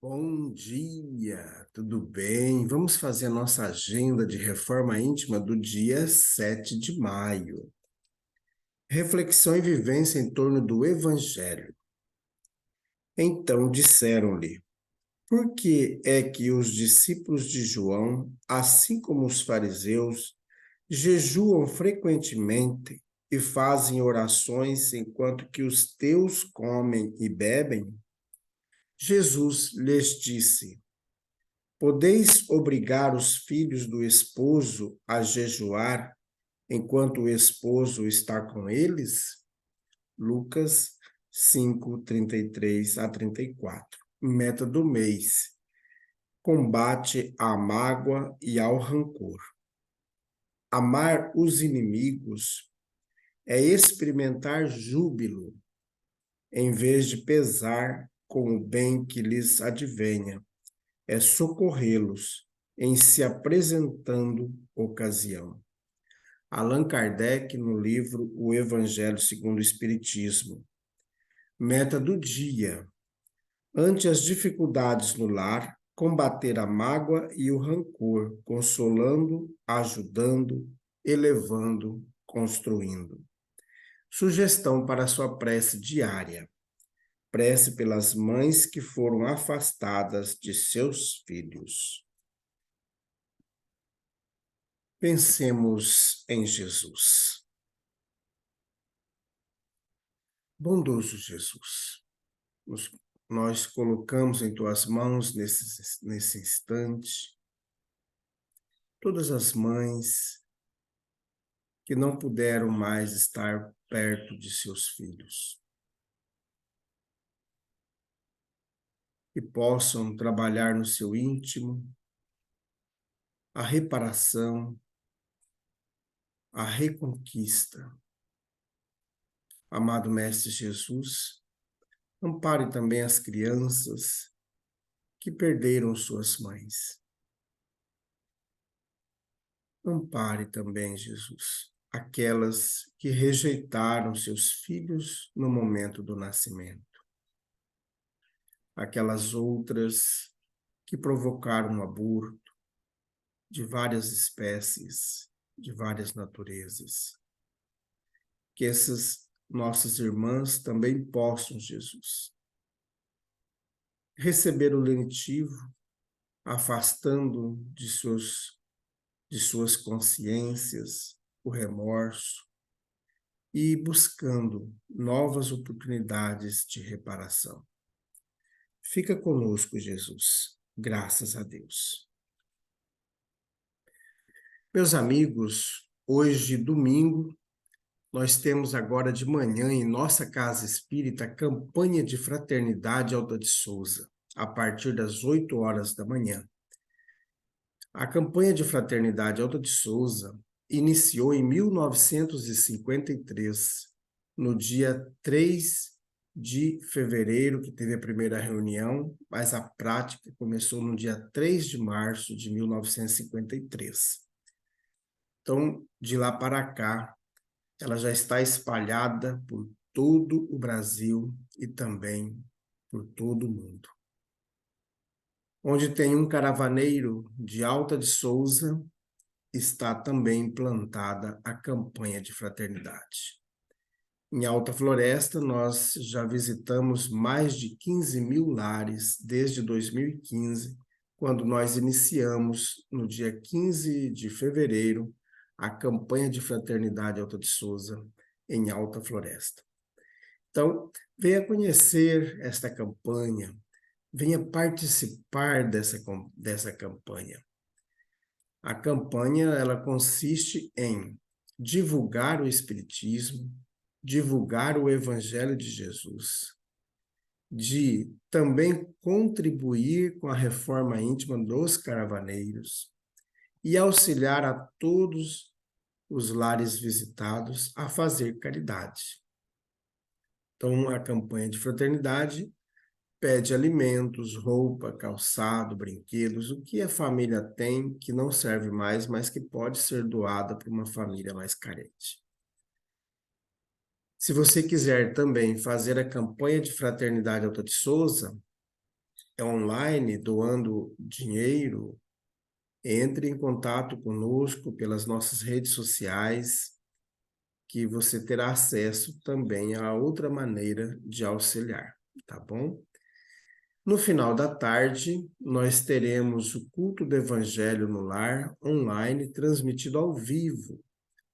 Bom dia, tudo bem? Vamos fazer a nossa agenda de reforma íntima do dia 7 de maio. Reflexão e vivência em torno do Evangelho. Então disseram-lhe: por que é que os discípulos de João, assim como os fariseus, jejuam frequentemente e fazem orações enquanto que os teus comem e bebem? Jesus lhes disse: podeis obrigar os filhos do esposo a jejuar enquanto o esposo está com eles? Lucas 5, 33 a 34. Meta do mês: combate à mágoa e ao rancor. Amar os inimigos é experimentar júbilo, em vez de pesar com o bem que lhes advenha. É socorrê-los em se apresentando ocasião. Allan Kardec, no livro O Evangelho segundo o Espiritismo. Meta do dia: ante as dificuldades no lar, combater a mágoa e o rancor, consolando, ajudando, elevando, construindo. Sugestão para a sua prece diária: prece pelas mães que foram afastadas de seus filhos. Pensemos em Jesus. Bondoso Jesus, nós colocamos em tuas mãos nesse instante todas as mães que não puderam mais estar perto de seus filhos, que possam trabalhar no seu íntimo a reparação, a reconquista. Amado Mestre Jesus, ampare também as crianças que perderam suas mães. Ampare também, Jesus, aquelas que rejeitaram seus filhos no momento do nascimento. Aquelas outras que provocaram um aborto de várias espécies, de várias naturezas. Que essas nossas irmãs também possam, Jesus, receber o lenitivo, afastando de suas consciências o remorso, e buscando novas oportunidades de reparação. Fica conosco, Jesus. Graças a Deus. Meus amigos, hoje, domingo, nós temos agora de manhã em nossa casa espírita a campanha de fraternidade Alta de Souza, a partir das 8 horas da manhã. A campanha de fraternidade Alta de Souza iniciou em 1953, no dia 3 de fevereiro, que teve a primeira reunião, mas a prática começou no dia 3 de março de 1953. Então, de lá para cá, ela já está espalhada por todo o Brasil e também por todo o mundo. Onde tem um caravaneiro de Alta de Souza, está também implantada a campanha de fraternidade. Em Alta Floresta, nós já visitamos mais de 15 mil lares desde 2015, quando nós iniciamos, no dia 15 de fevereiro, a campanha de fraternidade Alta de Souza, em Alta Floresta. Então, venha conhecer esta campanha, venha participar dessa campanha. A campanha, ela consiste em divulgar o Espiritismo, divulgar o Evangelho de Jesus, de também contribuir com a reforma íntima dos caravaneiros e auxiliar a todos os lares visitados a fazer caridade. Então, a campanha de fraternidade pede alimentos, roupa, calçado, brinquedos, o que a família tem que não serve mais, mas que pode ser doada para uma família mais carente. Se você quiser também fazer a campanha de fraternidade Alta de Souza, online, doando dinheiro, entre em contato conosco pelas nossas redes sociais, que você terá acesso também a outra maneira de auxiliar, tá bom? No final da tarde, nós teremos o culto do Evangelho no Lar online, transmitido ao vivo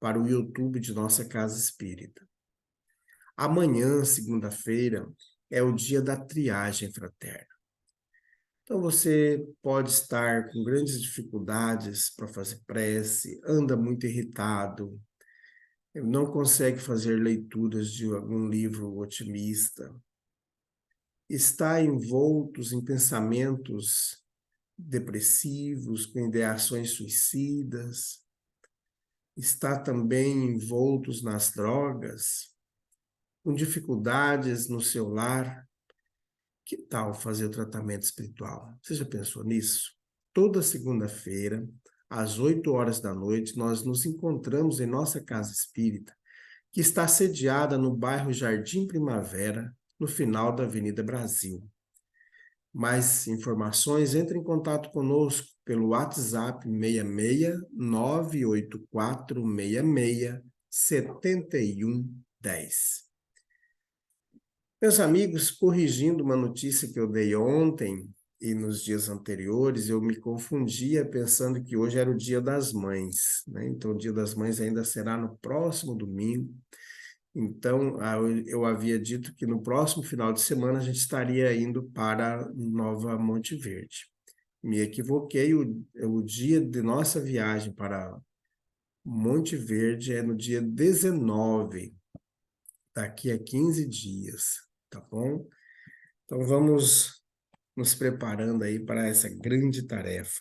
para o YouTube de nossa Casa Espírita. Amanhã, segunda-feira, é o dia da triagem fraterna. Então você pode estar com grandes dificuldades para fazer prece, anda muito irritado, não consegue fazer leituras de algum livro otimista, está envoltos em pensamentos depressivos, com ideações suicidas, está também envoltos nas drogas, com dificuldades no seu lar. Que tal fazer o tratamento espiritual? Você já pensou nisso? Toda segunda-feira, às 8 horas da noite, nós nos encontramos em nossa casa espírita, que está sediada no bairro Jardim Primavera, no final da Avenida Brasil. Mais informações, entre em contato conosco pelo WhatsApp 66 98466 7110. Meus amigos, corrigindo uma notícia que eu dei ontem e nos dias anteriores, eu me confundia pensando que hoje era o Dia das Mães, né? Então, o Dia das Mães ainda será no próximo domingo. Então, eu havia dito que no próximo final de semana a gente estaria indo para Nova Monte Verde. Me equivoquei, o dia de nossa viagem para Monte Verde é no dia 19, daqui a 15 dias, tá bom? Então, vamos nos preparando aí para essa grande tarefa.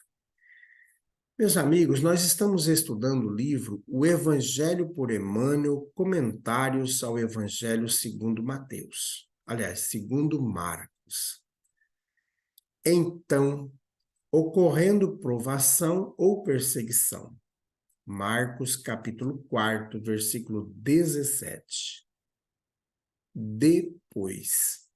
Meus amigos, nós estamos estudando o livro O Evangelho por Emmanuel, Comentários ao Evangelho segundo Mateus. Aliás, segundo Marcos. Então, ocorrendo provação ou perseguição. Marcos, capítulo 4, versículo 17. Depois,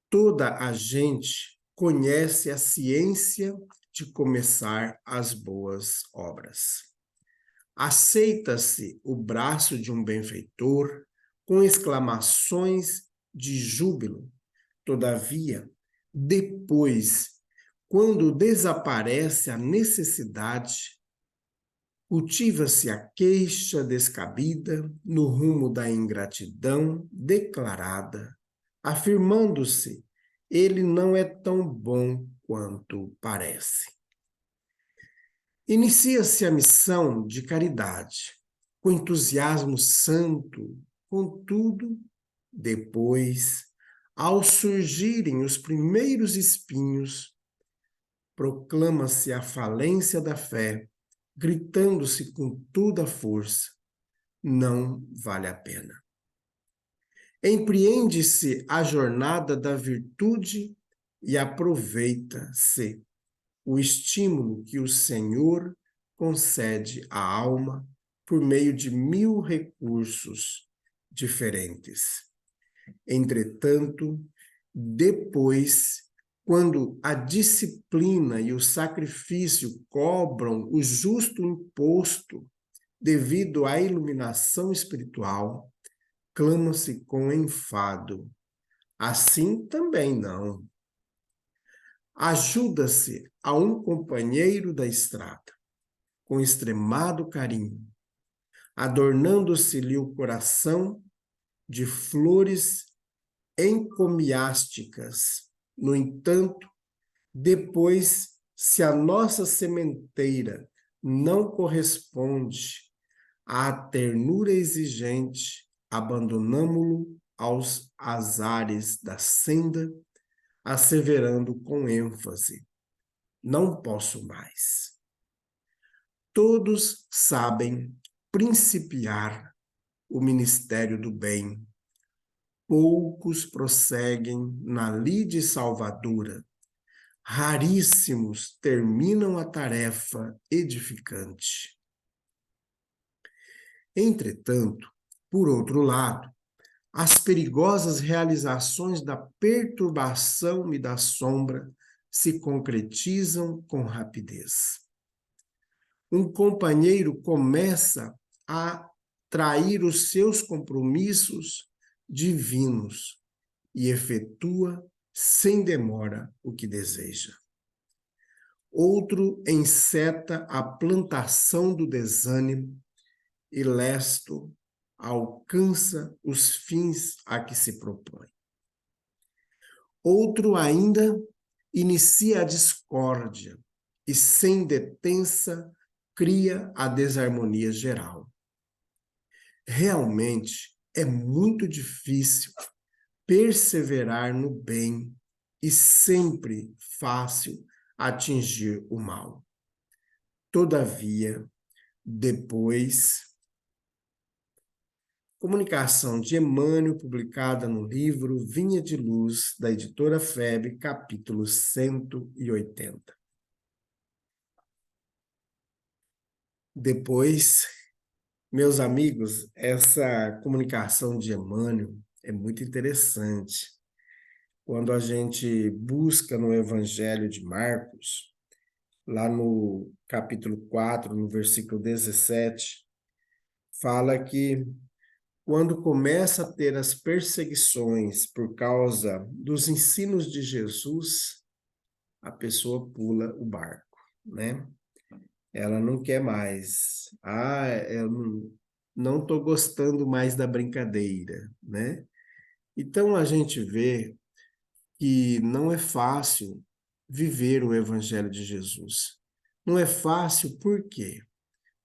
toda a gente conhece a ciência de começar as boas obras. Aceita-se o braço de um benfeitor com exclamações de júbilo. Todavia, depois, quando desaparece a necessidade, cultiva-se a queixa descabida no rumo da ingratidão declarada, afirmando-se, ele não é tão bom quanto parece. Inicia-se a missão de caridade, com entusiasmo santo, contudo, depois, ao surgirem os primeiros espinhos, proclama-se a falência da fé, gritando-se com toda a força, não vale a pena. Empreende-se a jornada da virtude e aproveita-se o estímulo que o Senhor concede à alma por meio de 1000 recursos diferentes. Entretanto, depois, quando a disciplina e o sacrifício cobram o justo imposto devido à iluminação espiritual, clama-se com enfado. Assim também não. Ajuda-se a um companheiro da estrada, com extremado carinho, adornando-se-lhe o coração de flores encomiásticas. No entanto, depois, se a nossa sementeira não corresponde à ternura exigente, abandonamo-lo aos azares da senda, asseverando com ênfase: não posso mais. Todos sabem principiar o ministério do bem. Poucos prosseguem na lide salvadora. Raríssimos terminam a tarefa edificante. Entretanto, por outro lado, As perigosas realizações da perturbação e da sombra se concretizam com rapidez. Um companheiro começa a trair os seus compromissos divinos e efetua sem demora o que deseja. Outro enceta a plantação do desânimo e lesto alcança os fins a que se propõe. Outro ainda inicia a discórdia e, sem detença, cria a desarmonia geral. Realmente é muito difícil perseverar no bem e sempre fácil atingir o mal. Todavia, depois, comunicação de Emmanuel, publicada no livro Vinha de Luz, da editora FEB, capítulo 180. Depois, meus amigos, essa comunicação de Emmanuel é muito interessante. Quando a gente busca no Evangelho de Marcos, lá no capítulo 4, no versículo 17, fala que quando começa a ter as perseguições por causa dos ensinos de Jesus, a pessoa pula o barco, né? Ela não quer mais. Eu não estou gostando mais da brincadeira, né? Então a gente vê que não é fácil viver o Evangelho de Jesus. Não é fácil por quê?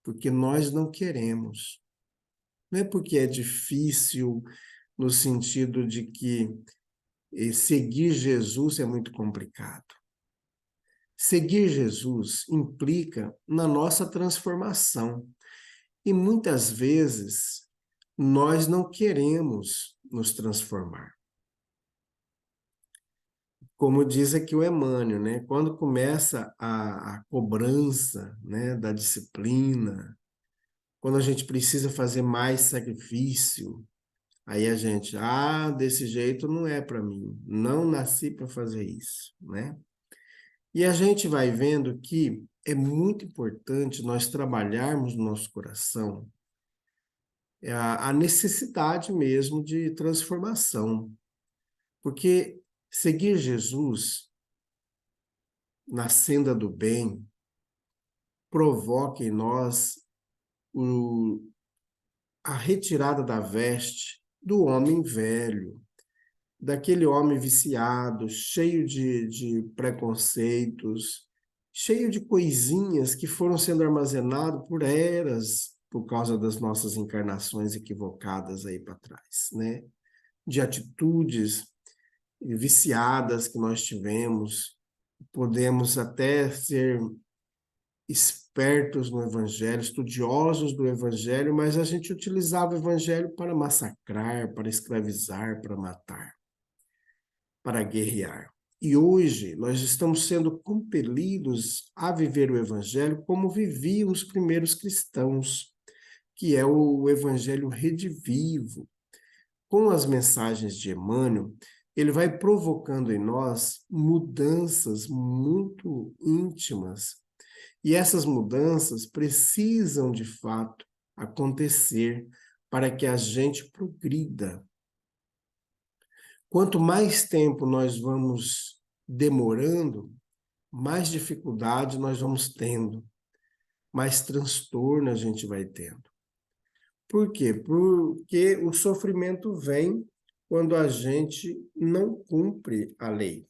Porque nós não queremos. Não é porque é difícil no sentido de que seguir Jesus é muito complicado. Seguir Jesus implica na nossa transformação. E muitas vezes nós não queremos nos transformar. Como diz aqui o Emmanuel, né? Quando começa a cobrança, né, da disciplina, quando a gente precisa fazer mais sacrifício, aí a gente, desse jeito não é para mim, não nasci para fazer isso, né? E a gente vai vendo que é muito importante nós trabalharmos no nosso coração a necessidade mesmo de transformação, porque seguir Jesus na senda do bem provoca em nós a retirada da veste do homem velho, daquele homem viciado, cheio de preconceitos, cheio de coisinhas que foram sendo armazenadas por eras, por causa das nossas encarnações equivocadas aí para trás, né? De atitudes viciadas que nós tivemos, podemos até ser espertos no Evangelho, estudiosos do Evangelho, mas a gente utilizava o Evangelho para massacrar, para escravizar, para matar, para guerrear. E hoje nós estamos sendo compelidos a viver o Evangelho como viviam os primeiros cristãos, que é o Evangelho redivivo. Com as mensagens de Emmanuel, ele vai provocando em nós mudanças muito íntimas. E essas mudanças precisam, de fato, acontecer para que a gente progrida. Quanto mais tempo nós vamos demorando, mais dificuldade nós vamos tendo, mais transtorno a gente vai tendo. Por quê? Porque o sofrimento vem quando a gente não cumpre a lei,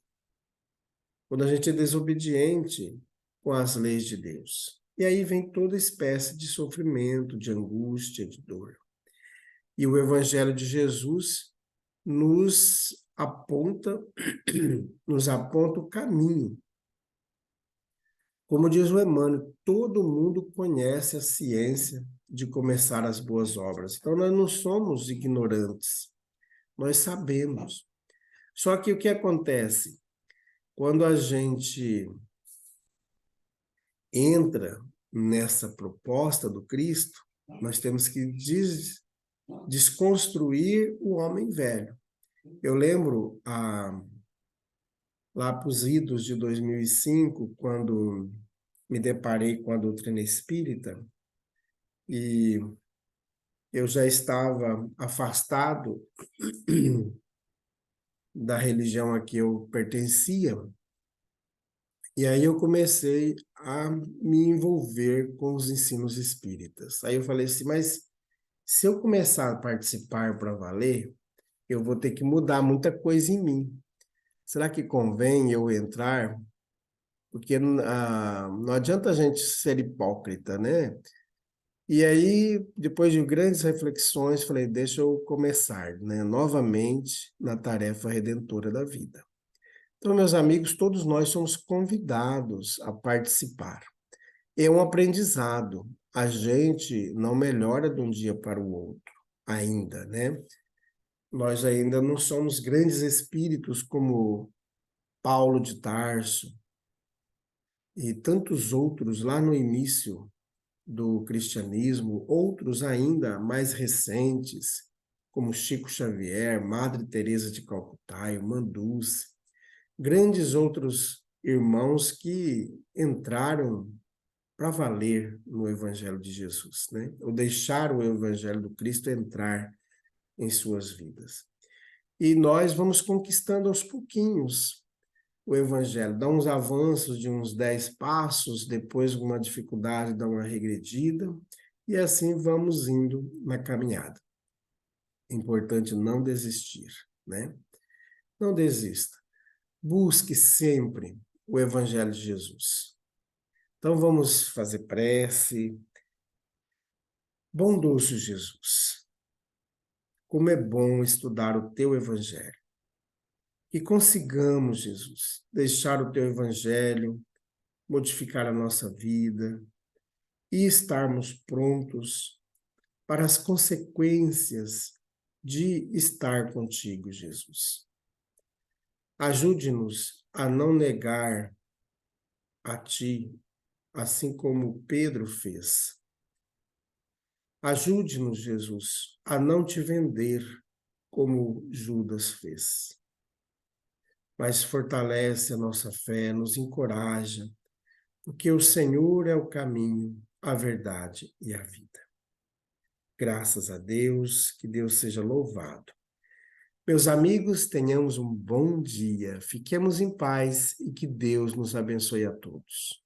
quando a gente é desobediente com as leis de Deus. E aí vem toda espécie de sofrimento, de angústia, de dor. E o Evangelho de Jesus nos aponta, nos aponta o caminho. Como diz o Emmanuel, todo mundo conhece a ciência de começar as boas obras. Então, nós não somos ignorantes, nós sabemos. Só que o que acontece? Quando a gente entra nessa proposta do Cristo, nós temos que desconstruir o homem velho. Eu lembro lá para os idos de 2005, quando me deparei com a doutrina espírita, e eu já estava afastado da religião a que eu pertencia, e aí eu comecei a me envolver com os ensinos espíritas. Aí eu falei assim, mas se eu começar a participar para valer, eu vou ter que mudar muita coisa em mim. Será que convém eu entrar? Porque não adianta a gente ser hipócrita, né? E aí, depois de grandes reflexões, falei, deixa eu começar, né, novamente na tarefa redentora da vida. Então, meus amigos, todos nós somos convidados a participar. É um aprendizado. A gente não melhora de um dia para o outro, ainda, né? Nós ainda não somos grandes espíritos como Paulo de Tarso e tantos outros lá no início do cristianismo, outros ainda mais recentes, como Chico Xavier, Madre Teresa de Calcutá, Irmã Dulce, grandes outros irmãos que entraram para valer no Evangelho de Jesus, né? Ou deixaram o Evangelho do Cristo entrar em suas vidas. E nós vamos conquistando aos pouquinhos o Evangelho, dá uns avanços de uns 10 passos, depois uma dificuldade, dá uma regredida, e assim vamos indo na caminhada. É importante não desistir, né? Não desista. Busque sempre o Evangelho de Jesus. Então vamos fazer prece. Bondoso Jesus, como é bom estudar o teu Evangelho. Que consigamos, Jesus, deixar o teu Evangelho, modificar a nossa vida e estarmos prontos para as consequências de estar contigo, Jesus. Ajude-nos a não negar a ti, assim como Pedro fez. Ajude-nos, Jesus, a não te vender como Judas fez. Mas fortalece a nossa fé, nos encoraja, porque o Senhor é o caminho, a verdade e a vida. Graças a Deus, que Deus seja louvado. Meus amigos, tenhamos um bom dia, fiquemos em paz e que Deus nos abençoe a todos.